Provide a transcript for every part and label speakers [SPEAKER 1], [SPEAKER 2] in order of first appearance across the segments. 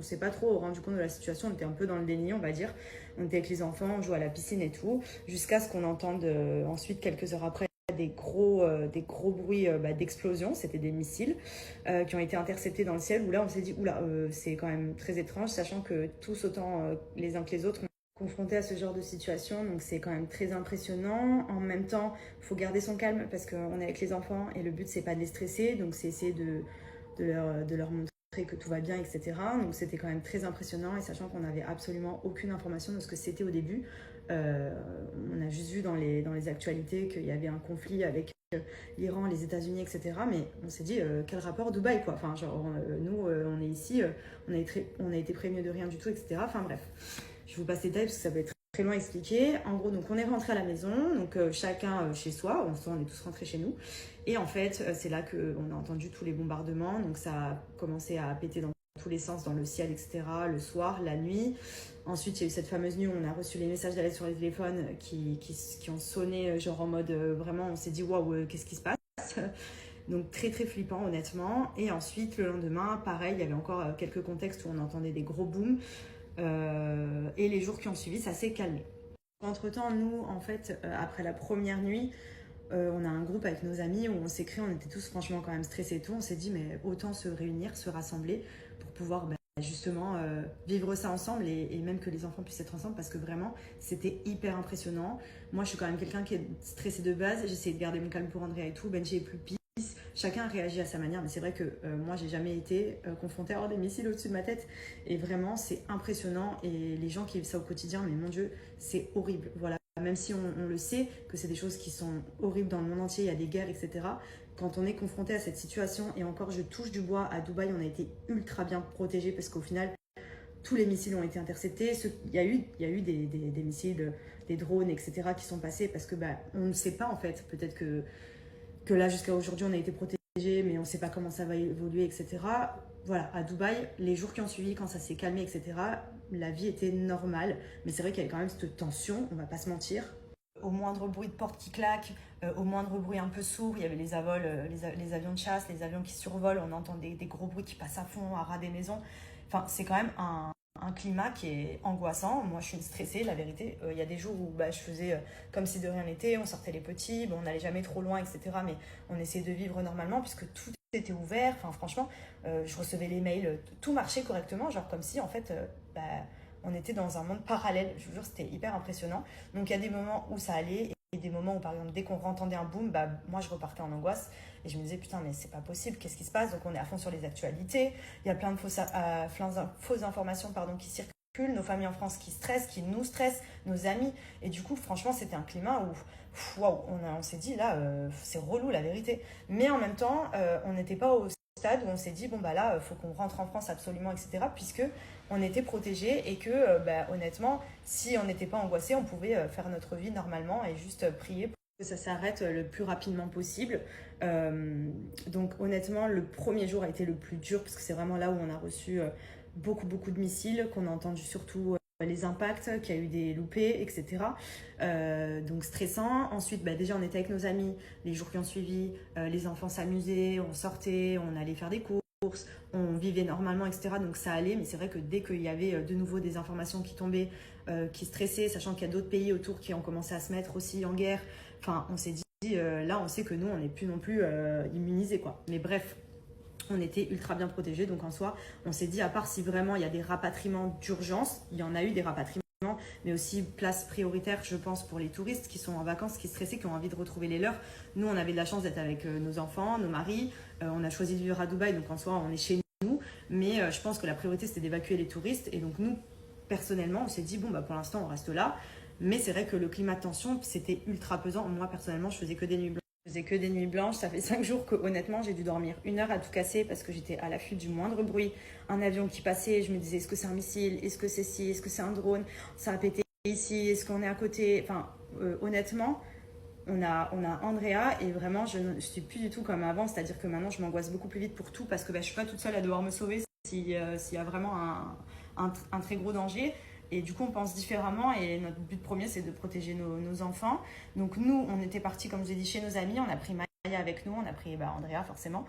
[SPEAKER 1] ne s'est pas trop rendu compte de la situation, on était un peu dans le déni, on va dire. On était avec les enfants, on jouait à la piscine et tout, jusqu'à ce qu'on entende ensuite, quelques heures après, des gros bruits d'explosion. C'était des missiles qui ont été interceptés dans le ciel, où là on s'est dit, oula, c'est quand même très étrange, sachant que tous, autant les uns que les autres, confrontés à ce genre de situation, donc c'est quand même très impressionnant. En même temps, il faut garder son calme parce qu'on est avec les enfants et le but c'est pas de les stresser, donc c'est essayer de leur montrer que tout va bien, etc. Donc c'était quand même très impressionnant, et sachant qu'on n'avait absolument aucune information de ce que c'était au début, on a juste vu dans les actualités qu'il y avait un conflit avec l'Iran, les États-Unis, etc. Mais on s'est dit, quel rapport Dubaï, quoi. Enfin, genre, nous, on est ici, on a été prévenus de rien du tout, etc. Enfin, bref. Je vous passe les détails parce que ça peut être très loin à expliquer. En gros, donc on est rentré à la maison, donc chacun chez soi, on est tous rentrés chez nous. Et en fait, c'est là qu'on a entendu tous les bombardements. Donc ça a commencé à péter dans tous les sens, dans le ciel, etc. Le soir, la nuit. Ensuite, il y a eu cette fameuse nuit où on a reçu les messages d'alerte sur les téléphones qui ont sonné, genre en mode vraiment, on s'est dit waouh, qu'est-ce qui se passe? Donc très très flippant, honnêtement. Et ensuite, le lendemain, pareil, il y avait encore quelques contextes où on entendait des gros booms. Et les jours qui ont suivi, ça s'est calmé. Entre-temps, nous, en fait, après la première nuit, on a un groupe avec nos amis où on s'est créé, on était tous franchement quand même stressés et tout. On s'est dit, mais autant se réunir, se rassembler pour pouvoir justement vivre ça ensemble, et même que les enfants puissent être ensemble, parce que vraiment, c'était hyper impressionnant. Moi, je suis quand même quelqu'un qui est stressé de base. J'essaie de garder mon calme pour Andrea et tout. Benji est plus pisse. Chacun réagit à sa manière, mais c'est vrai que moi, j'ai jamais été confrontée à avoir des missiles au-dessus de ma tête. Et vraiment, c'est impressionnant. Et les gens qui vivent ça au quotidien, mais mon Dieu, c'est horrible. Voilà. Même si on le sait, que c'est des choses qui sont horribles dans le monde entier, il y a des guerres, etc. Quand on est confronté à cette situation, et encore, je touche du bois, à Dubaï, on a été ultra bien protégés, parce qu'au final, tous les missiles ont été interceptés. Il y a eu des missiles, des drones, etc. qui sont passés, parce que on ne sait pas, en fait. Peut-être que là, jusqu'à aujourd'hui, on a été protégés, mais on ne sait pas comment ça va évoluer, etc. Voilà, à Dubaï, les jours qui ont suivi, quand ça s'est calmé, etc., la vie était normale. Mais c'est vrai qu'il y avait quand même cette tension, on ne va pas se mentir. Au moindre bruit de porte qui claque, au moindre bruit un peu sourd, il y avait les avions de chasse, les avions qui survolent, on entend des gros bruits qui passent à fond, à ras des maisons. Enfin, c'est quand même un climat qui est angoissant. Moi, je suis stressée, la vérité. Il y a des jours où je faisais comme si de rien n'était, on sortait les petits, on n'allait jamais trop loin, etc. Mais on essayait de vivre normalement puisque tout était ouvert. Enfin, franchement, je recevais les mails, tout marchait correctement, genre comme si, en fait, on était dans un monde parallèle. Je vous jure, c'était hyper impressionnant. Donc, il y a des moments où ça allait, et des moments où, par exemple, dès qu'on entendait un boom, moi, je repartais en angoisse. Et je me disais, putain, mais c'est pas possible, qu'est-ce qui se passe? Donc, on est à fond sur les actualités. Il y a plein de fausses informations qui circulent. Nos familles en France qui stressent, qui nous stressent, nos amis. Et du coup, franchement, c'était un climat où, waouh, on s'est dit, là, c'est relou, la vérité. Mais en même temps, on n'était pas au stade où on s'est dit, bon, là, faut qu'on rentre en France absolument, etc. Puisque on était protégés, et que, honnêtement, si on n'était pas angoissé, on pouvait faire notre vie normalement et juste prier pour que ça s'arrête le plus rapidement possible. Donc honnêtement, le premier jour a été le plus dur, parce que c'est vraiment là où on a reçu beaucoup de missiles, qu'on a entendu surtout les impacts, qu'il y a eu des loupés, etc. Donc stressant. Ensuite, déjà on était avec nos amis les jours qui ont suivi, les enfants s'amusaient, on sortait, on allait faire des courses, on vivait normalement, etc. Donc ça allait, mais c'est vrai que dès qu'il y avait de nouveau des informations qui tombaient, qui stressaient, sachant qu'il y a d'autres pays autour qui ont commencé à se mettre aussi en guerre, enfin on s'est dit, là on sait que nous on n'est plus non plus immunisés, quoi. Mais bref, on était ultra bien protégés, donc en soi on s'est dit, à part si vraiment il y a des rapatriements d'urgence, il y en a eu des rapatriements, mais aussi place prioritaire, je pense, pour les touristes qui sont en vacances, qui stressaient, qui ont envie de retrouver les leurs. Nous, on avait de la chance d'être avec nos enfants, nos maris. On a choisi de vivre à Dubaï, donc en soi, on est chez nous. Mais je pense que la priorité, c'était d'évacuer les touristes. Et donc nous, personnellement, on s'est dit, pour l'instant, on reste là. Mais c'est vrai que le climat de tension, c'était ultra pesant. Moi, personnellement, je faisais que des nuits blanches. Ça fait 5 jours que, honnêtement, j'ai dû dormir 1 heure à tout casser, parce que j'étais à l'affût du moindre bruit. Un avion qui passait, je me disais, est-ce que c'est un missile? Est-ce que c'est ci? Est-ce que c'est un drone? Ça a pété ici? Est-ce qu'on est à côté? Enfin, honnêtement, on a Andrea, et vraiment, je ne suis plus du tout comme avant. C'est-à-dire que maintenant, je m'angoisse beaucoup plus vite pour tout, parce que je suis pas toute seule à devoir me sauver s'il y a vraiment un très gros danger. Et du coup, on pense différemment, et notre but premier, c'est de protéger nos enfants. Donc nous, on était partis, comme je l'ai dit, chez nos amis. On a pris avec nous, on a pris Andrea forcément.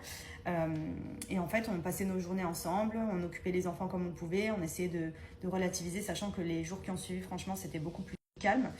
[SPEAKER 1] Et en fait, on passait nos journées ensemble, on occupait les enfants comme on pouvait, on essayait de relativiser, sachant que les jours qui ont suivi, franchement, c'était beaucoup plus calme.